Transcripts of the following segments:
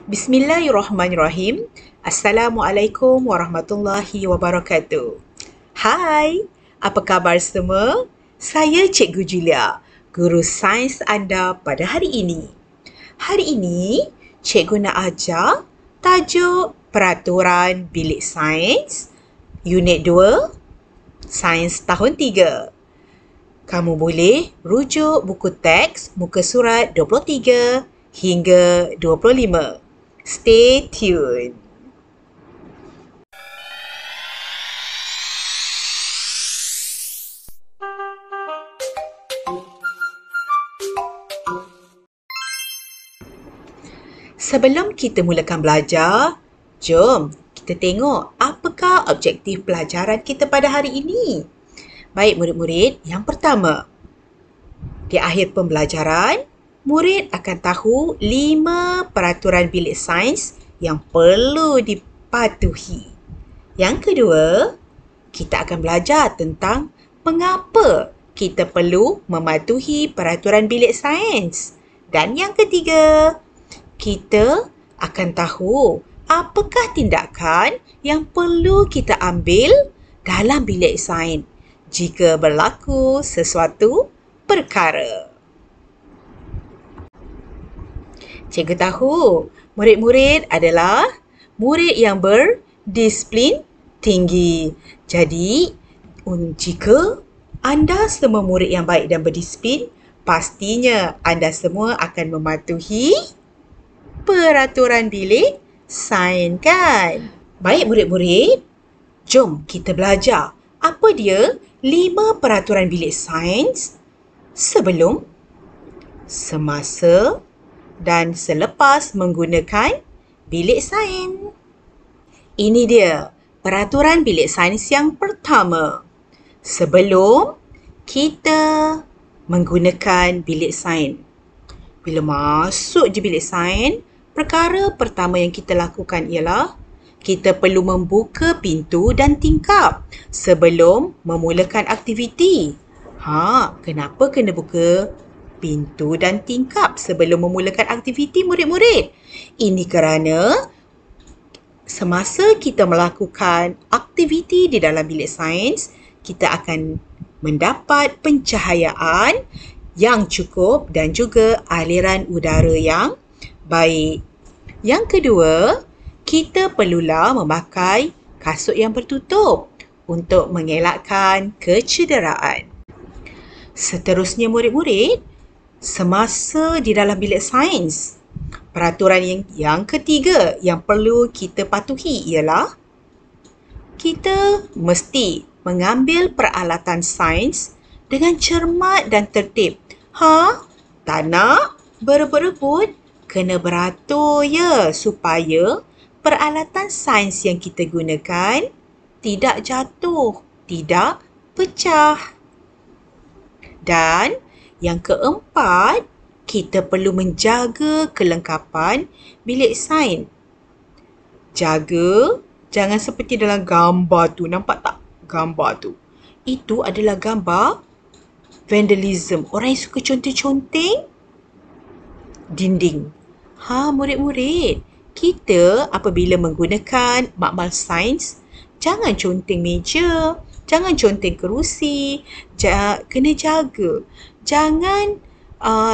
Bismillahirrahmanirrahim. Assalamualaikum warahmatullahi wabarakatuh. Hai, apa khabar semua? Saya Cikgu Julia, guru sains anda pada hari ini. Hari ini, Cikgu nak ajar tajuk Peraturan Bilik Sains, Unit 2, Sains Tahun 3. Kamu boleh rujuk buku teks muka surat 23 hingga 25. Stay tuned. Sebelum kita mulakan belajar, jom kita tengok apakah objektif pelajaran kita pada hari ini. Baik murid-murid, yang pertama, di akhir pembelajaran, murid akan tahu 5 peraturan bilik sains yang perlu dipatuhi. Yang kedua, kita akan belajar tentang mengapa kita perlu mematuhi peraturan bilik sains. Dan yang ketiga, kita akan tahu apakah tindakan yang perlu kita ambil dalam bilik sains jika berlaku sesuatu perkara. Cikgu tahu murid-murid adalah murid yang berdisiplin tinggi. Jadi, jika anda semua murid yang baik dan berdisiplin, pastinya anda semua akan mematuhi peraturan bilik sains, kan? Baik murid-murid, jom kita belajar apa dia 5 peraturan bilik sains sebelum, semasa dan selepas menggunakan bilik sains. Ini dia peraturan bilik sains yang pertama. Sebelum kita menggunakan bilik sains. Bila masuk je bilik sains, perkara pertama yang kita lakukan ialah kita perlu membuka pintu dan tingkap sebelum memulakan aktiviti. Kenapa kena buka pintu dan tingkap sebelum memulakan aktiviti murid-murid? Ini kerana semasa kita melakukan aktiviti di dalam bilik sains, kita akan mendapat pencahayaan yang cukup dan juga aliran udara yang baik. Yang kedua, kita perlulah memakai kasut yang bertutup untuk mengelakkan kecederaan. Seterusnya murid-murid, semasa di dalam bilik sains, peraturan yang ketiga yang perlu kita patuhi ialah kita mesti mengambil peralatan sains dengan cermat dan tertib. Tak nak berebut-rebut, kena beratur ya supaya peralatan sains yang kita gunakan tidak jatuh, tidak pecah. Dan yang keempat, kita perlu menjaga kelengkapan bilik sains. Jaga, jangan seperti dalam gambar tu. Nampak tak gambar tu? Itu adalah gambar vandalism. Orang yang suka conteng-conteng dinding. Murid-murid, kita apabila menggunakan makmal sains, jangan conteng meja, jangan conteng kerusi, kena jaga. Jangan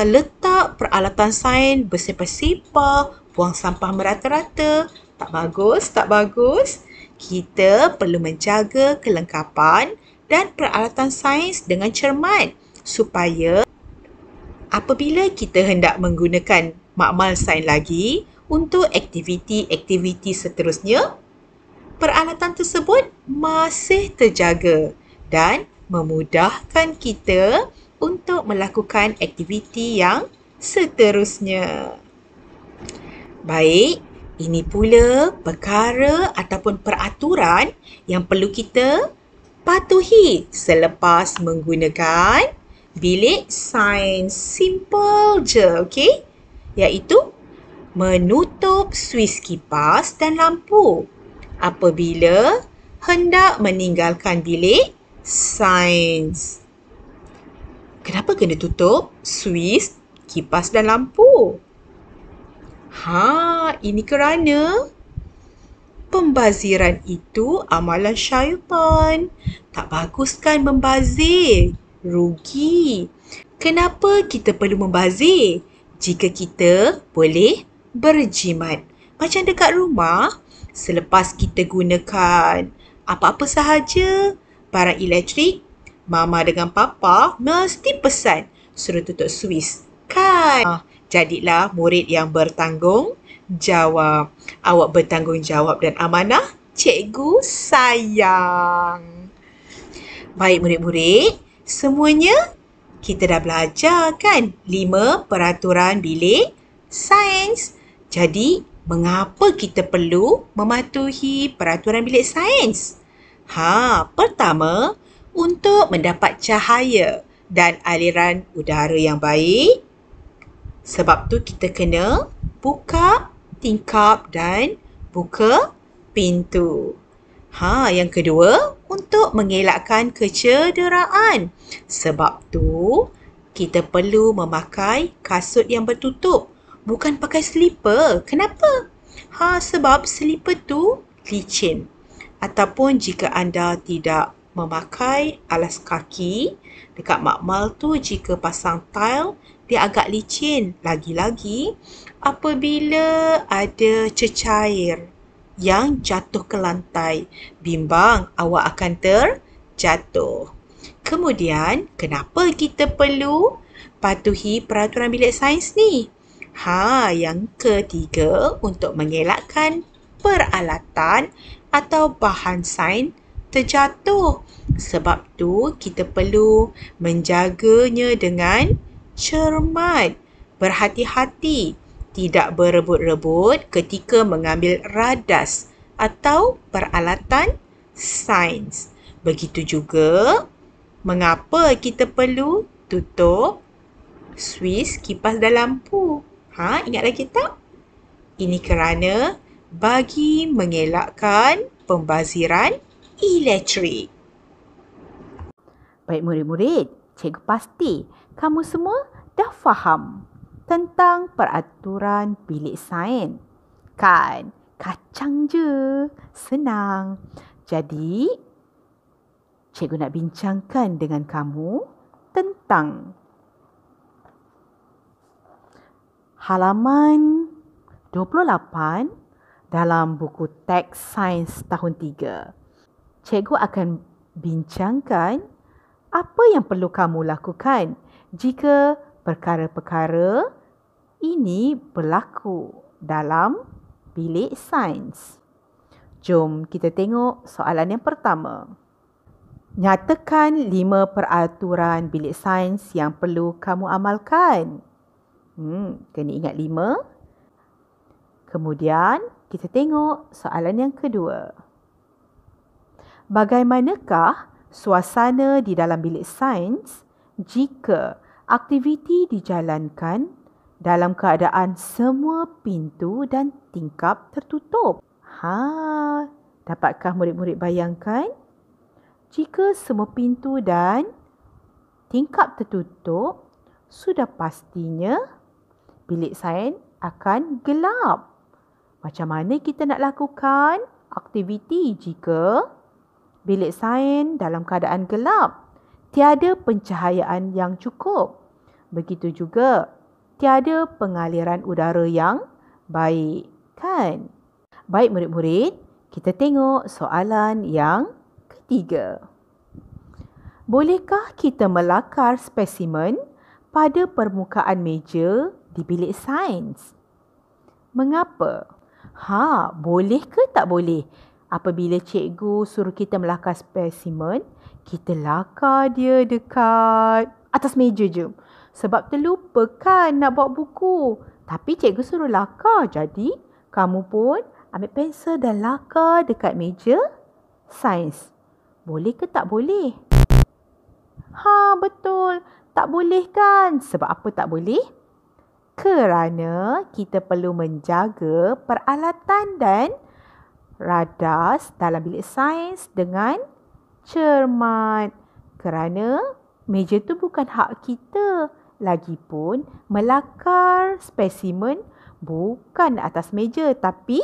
letak peralatan sains bersepah-sepah, buang sampah merata-rata. Tak bagus, tak bagus. Kita perlu menjaga kelengkapan dan peralatan sains dengan cermat supaya apabila kita hendak menggunakan makmal sains lagi untuk aktiviti-aktiviti seterusnya, peralatan tersebut masih terjaga dan memudahkan kita untuk melakukan aktiviti yang seterusnya. Baik, ini pula perkara ataupun peraturan yang perlu kita patuhi selepas menggunakan bilik sains. Simple je, okey? Iaitu menutup suis kipas dan lampu apabila hendak meninggalkan bilik sains. Kenapa kena tutup suis, kipas dan lampu? Ini kerana pembaziran itu amalan syaitan. Tak bagus kan membazir? Rugi. Kenapa kita perlu membazir? Jika kita boleh berjimat. Macam dekat rumah, selepas kita gunakan apa-apa sahaja, barang elektrik, Mama dengan Papa mesti pesan suruh tutup suis. Kan? Jadilah murid yang bertanggungjawab. Awak bertanggungjawab dan amanah, cikgu sayang. Baik murid-murid, semuanya kita dah belajar kan 5 peraturan bilik sains. Jadi, mengapa kita perlu mematuhi peraturan bilik sains? Pertama, untuk mendapat cahaya dan aliran udara yang baik. Sebab tu kita kena buka tingkap dan buka pintu. Yang kedua, untuk mengelakkan kecederaan. Sebab tu, kita perlu memakai kasut yang bertutup. Bukan pakai selipar. Kenapa? Sebab selipar tu licin. Ataupun jika anda tidak memakai alas kaki, dekat makmal tu jika pasang tile, dia agak licin. Lagi-lagi, apabila ada cecair yang jatuh ke lantai, bimbang awak akan terjatuh. Kemudian, kenapa kita perlu patuhi peraturan bilik sains ni? Yang ketiga, untuk mengelakkan peralatan atau bahan sains terjatuh. Sebab tu, kita perlu menjaganya dengan cermat, berhati-hati, tidak berebut-rebut ketika mengambil radas atau peralatan sains. Begitu juga, mengapa kita perlu tutup suis kipas dan lampu? Ingat lagi tak? Ini kerana bagi mengelakkan pembaziran elektrik. Baik murid-murid, cikgu pasti kamu semua dah faham tentang peraturan bilik sains. Kan? Kacang je. Senang. Jadi, cikgu nak bincangkan dengan kamu tentang halaman 28 dalam buku teks sains tahun 3. Cikgu akan bincangkan apa yang perlu kamu lakukan jika perkara-perkara ini berlaku dalam bilik sains. Jom kita tengok soalan yang pertama. Nyatakan 5 peraturan bilik sains yang perlu kamu amalkan. Kena ingat 5. Kemudian kita tengok soalan yang kedua. Bagaimanakah suasana di dalam bilik sains jika aktiviti dijalankan dalam keadaan semua pintu dan tingkap tertutup? Dapatkah murid-murid bayangkan? Jika semua pintu dan tingkap tertutup, sudah pastinya bilik sains akan gelap. Macam mana kita nak lakukan aktiviti jika bilik sains dalam keadaan gelap? Tiada pencahayaan yang cukup. Begitu juga, tiada pengaliran udara yang baik. Kan? Baik murid-murid, kita tengok soalan yang ketiga. Bolehkah kita melakar spesimen pada permukaan meja di bilik sains? Mengapa? Boleh ke tak boleh? Apabila cikgu suruh kita melakar spesimen, kita lakar dia dekat atas meja je. Sebab terlupa kan nak bawa buku. Tapi cikgu suruh lakar. Jadi, kamu pun ambil pensel dan lakar dekat meja sains. Boleh ke tak boleh? Betul. Tak boleh kan? Sebab apa tak boleh? Kerana kita perlu menjaga peralatan dan radas dalam bilik sains dengan cermat. Kerana meja tu bukan hak kita. Lagipun melakar spesimen Bukan atas meja tapi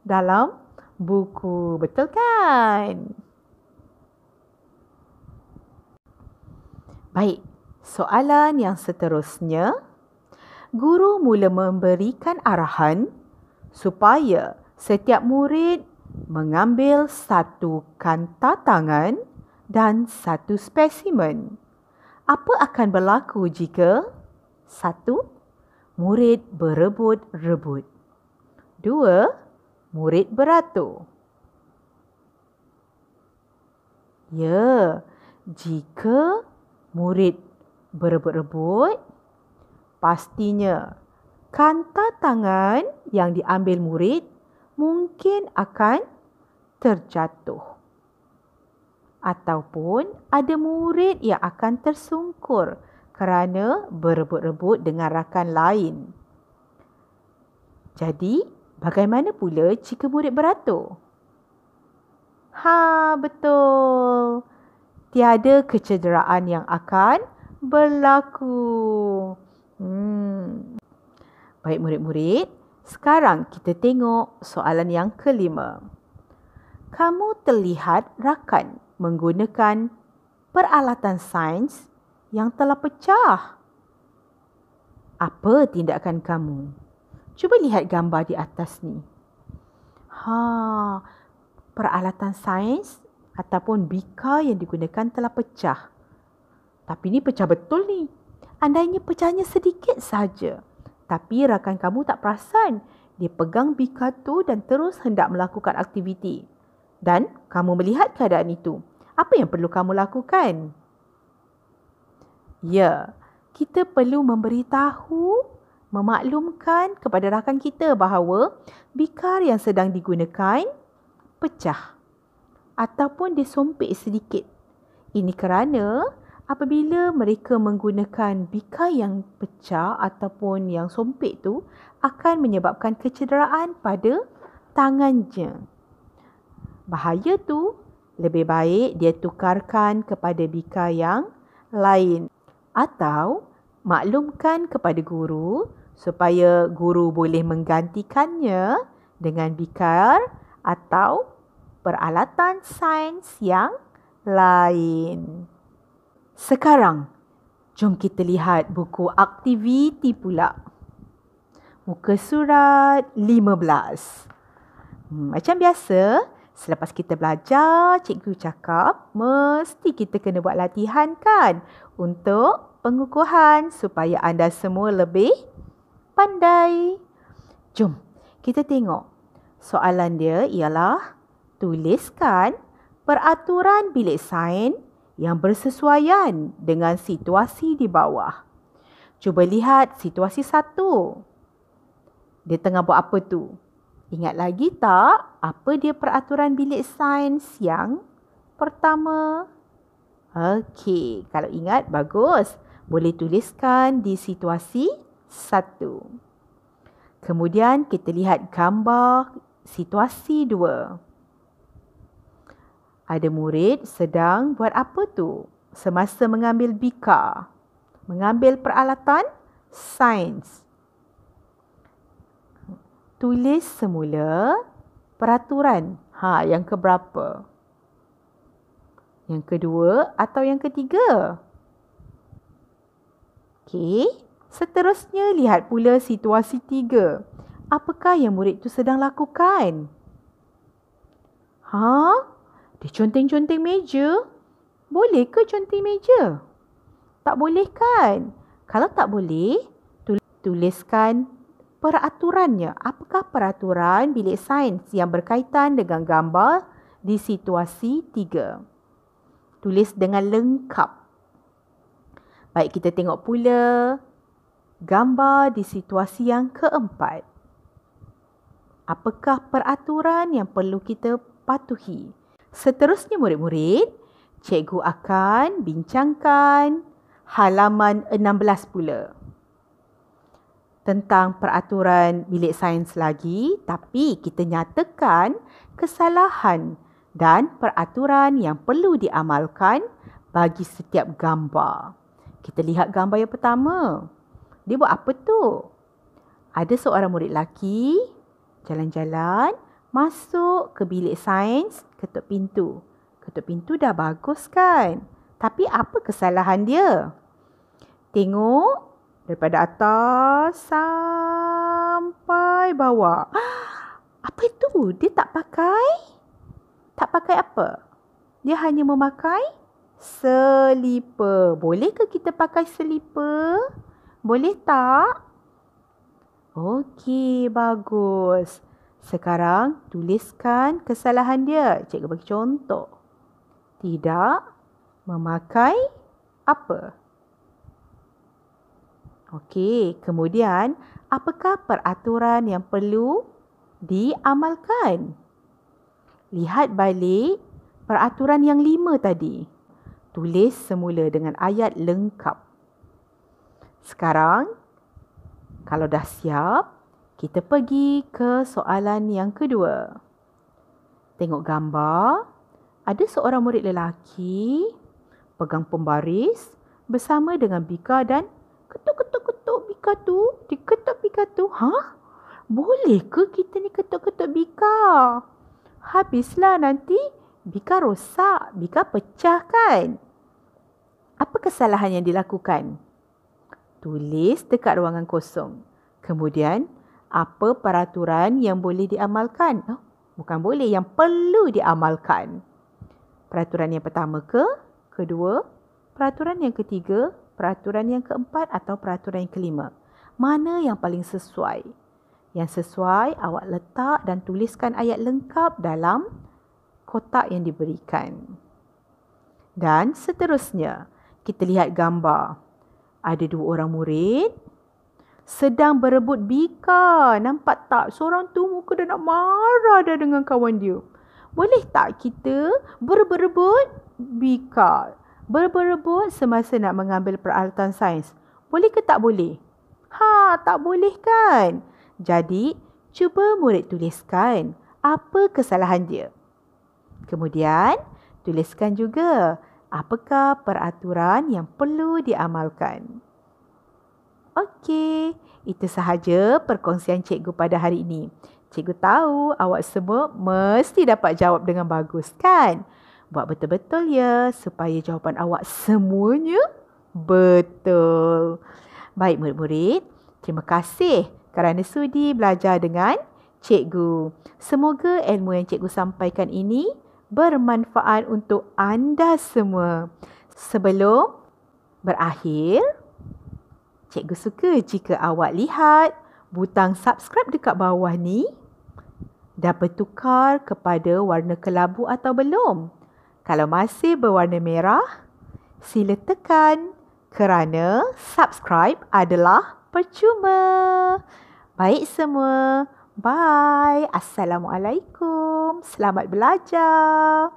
dalam buku. Betul kan? Baik, soalan yang seterusnya. Guru mula memberikan arahan supaya setiap murid mengambil satu kanta tangan dan satu spesimen. Apa akan berlaku jika 1. Murid berebut-rebut. 2. Murid beratur. Ya, jika murid berebut-rebut, pastinya kanta tangan yang diambil murid mungkin akan terjatuh. Ataupun ada murid yang akan tersungkur kerana berebut-rebut dengan rakan lain. Jadi, bagaimana pula jika murid beratur? Betul. Tiada kecederaan yang akan berlaku. Baik murid-murid, sekarang kita tengok soalan yang kelima. Kamu terlihat rakan menggunakan peralatan sains yang telah pecah. Apa tindakan kamu? Cuba lihat gambar di atas ni. Peralatan sains ataupun bika yang digunakan telah pecah. Tapi ni pecah betul ni. Andainya pecahnya sedikit saja. Tapi rakan kamu tak perasan. Dia pegang bika tu dan terus hendak melakukan aktiviti. Dan kamu melihat keadaan itu. Apa yang perlu kamu lakukan? Ya, kita perlu memberitahu, memaklumkan kepada rakan kita bahawa bikar yang sedang digunakan pecah ataupun disompek sedikit. Ini kerana apabila mereka menggunakan bikar yang pecah ataupun yang sompek tu akan menyebabkan kecederaan pada tangannya. Bahaya tu, lebih baik dia tukarkan kepada bikar yang lain atau maklumkan kepada guru supaya guru boleh menggantikannya dengan bikar atau peralatan sains yang lain. Sekarang, jom kita lihat buku aktiviti pula. Muka surat 15. Macam biasa, selepas kita belajar, cikgu cakap mesti kita kena buat latihan kan untuk pengukuhan supaya anda semua lebih pandai. Jom kita tengok. Soalan dia ialah tuliskan peraturan bilik sains yang bersesuaian dengan situasi di bawah. Cuba lihat situasi 1. Dia tengah buat apa tu? Ingat lagi tak apa dia peraturan bilik sains yang pertama? Okey, kalau ingat bagus. Boleh tuliskan di situasi 1. Kemudian kita lihat gambar situasi 2. Ada murid sedang buat apa tu? Semasa mengambil bika, mengambil peralatan sains. Tulis semula peraturan. Yang keberapa? Yang kedua atau yang ketiga? Okey. Seterusnya lihat pula situasi 3. Apakah yang murid tu sedang lakukan? Dia conteng-conteng meja. Boleh ke conteng meja? Tak boleh kan? Kalau tak boleh, tuliskan peraturannya. Apakah peraturan bilik sains yang berkaitan dengan gambar di situasi 3? Tulis dengan lengkap. Baik, kita tengok pula gambar di situasi yang keempat. Apakah peraturan yang perlu kita patuhi? Seterusnya murid-murid, cikgu akan bincangkan halaman 16 pula. Tentang peraturan bilik sains lagi, tapi kita nyatakan kesalahan dan peraturan yang perlu diamalkan bagi setiap gambar. Kita lihat gambar yang pertama. Dia buat apa tu? Ada seorang murid lelaki jalan-jalan masuk ke bilik sains, ketuk pintu. Ketuk pintu dah bagus kan? Tapi apa kesalahan dia? Tengok daripada atas sampai bawah. Apa itu? Dia tak pakai? Tak pakai apa? Dia hanya memakai selipar. Boleh ke kita pakai selipar? Boleh tak? Okey, bagus. Sekarang tuliskan kesalahan dia. Cikgu bagi contoh. Tidak memakai apa? Okey, kemudian apakah peraturan yang perlu diamalkan? Lihat balik peraturan yang 5 tadi. Tulis semula dengan ayat lengkap. Sekarang, kalau dah siap, kita pergi ke soalan yang kedua. Tengok gambar. Ada seorang murid lelaki pegang pembaris bersama dengan bika dan ketuk-ketuk-ketuk bika tu. Diketuk bika tu. Boleh ke kita ni ketuk-ketuk bika? Habislah nanti bika rosak, bika pecah kan? Apa kesalahan yang dilakukan? Tulis dekat ruangan kosong. Kemudian, apa peraturan yang boleh diamalkan? Bukan boleh, yang perlu diamalkan. Peraturan yang pertama ke? Kedua? Peraturan yang ketiga? Peraturan yang keempat atau peraturan yang kelima? Mana yang paling sesuai? Yang sesuai, awak letak dan tuliskan ayat lengkap dalam kotak yang diberikan. Dan seterusnya, kita lihat gambar. Ada 2 orang murid sedang berebut bika. Nampak tak? Seorang tu muka dah nak marah dah dengan kawan dia. Boleh tak kita berebut bika? Berebut semasa nak mengambil peralatan sains. Boleh ke tak boleh? Tak boleh kan? Jadi, cuba murid tuliskan apa kesalahan dia. Kemudian, tuliskan juga apakah peraturan yang perlu diamalkan. Okey, itu sahaja perkongsian cikgu pada hari ini. Cikgu tahu awak semua mesti dapat jawab dengan bagus kan? Buat betul-betul ya supaya jawapan awak semuanya betul. Baik murid-murid, terima kasih kerana sudi belajar dengan cikgu. Semoga ilmu yang cikgu sampaikan ini bermanfaat untuk anda semua. Sebelum berakhir, cikgu suka jika awak lihat butang subscribe dekat bawah ni dah bertukar kepada warna kelabu atau belum. Kalau masih berwarna merah, sila tekan kerana subscribe adalah percuma. Baik semua. Bye. Assalamualaikum. Selamat belajar.